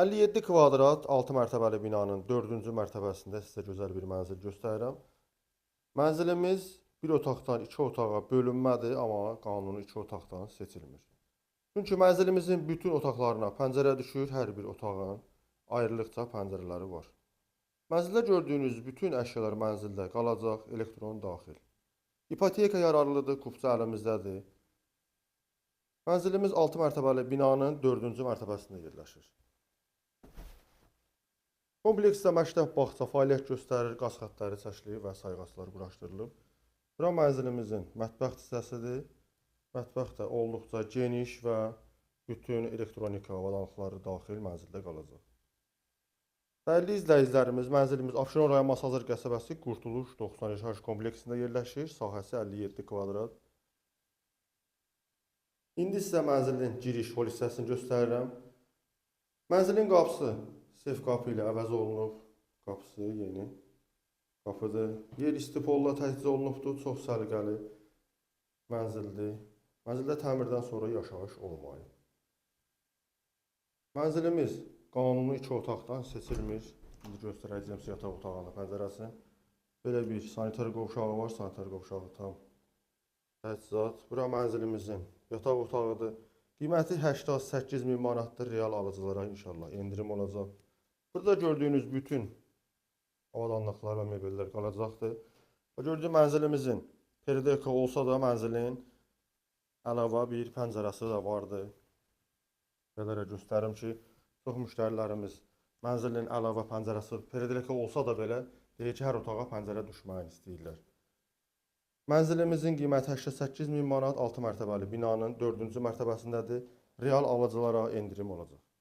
57 kvadrat 6 mərtəbəli binanın 4-cü mərtəbəsində sizə gözəl bir mənzil göstərirəm. Mənzilimiz bir otaqdan 2 otağa bölünmədir, amma qanuni 2 otaqdan seçilmir. Çünki mənzilimizin bütün otaqlarına pəncərə düşür, hər bir otağın ayrılıqca pəncərələri var. Mənzildə gördüyünüz bütün əşyalar mənzildə qalacaq, elektron daxil. İpoteka yararlıdır, kupça əlimizdədir. Mənzilimiz 6 mərtəbəli binanın 4-cü mərtəbəsində yerləşir. Kompleksdə məktəb, bağça fəaliyyət göstərir, qaz xəttləri çəkilir və sayğaclar quraşdırılıb. Bura mənzilimizin mətbəx hissəsidir. Mətbəx də olduqca geniş və bütün elektronika avadanlıqları daxil mənzildə qalacaq. Dəyərli izləyicilərimiz, mənzilimiz Abşeron rayon Masazır qəsəbəsi Qurtuluş 90 yaşayış kompleksində yerləşir. Sahəsi 57 kvadrat. İndi sizə mənzilin giriş hol hissəsini göstərirəm. Mənzilin qapısı sef qapı ilə əvəz olunub. Qapısı yeni qapıdır. Yer istipolla təchiz olunubdur. Çox səliqəli mənzildir. Mənzildə təmirdən sonra yaşayış olmayıb. Mənzilimiz qanuni 2 otaqdan seçilmir. İndi göstərəcəyim sizə yataq otağının pəncərəsini. Belə bir sanitar qovşağı var. Sanitar qovşağı tam təchizat. Bura mənzilimizin yataq otağıdır. Qiyməti 88 min manatdır. Real alıcılara inşallah endirim olacaq. Burada gördüyünüz bütün avadanlıqlar və mebellər qalacaqdır. Gördüyünüz mənzilimizin perdeka olsa da mənzilin əlavə bir pəncərəsi də vardır. Belə göstərim ki, çox müştərilərimiz mənzilin əlavə pəncərəsi perdeka olsa da belə deyir ki, hər otağa pəncərə düşməyini istəyirlər. Mənzilimizin qiyməti 88 min manat 6 mərtəbəli binanın 4-cü mərtəbəsindədir. Real alıcılara endirim olacaq.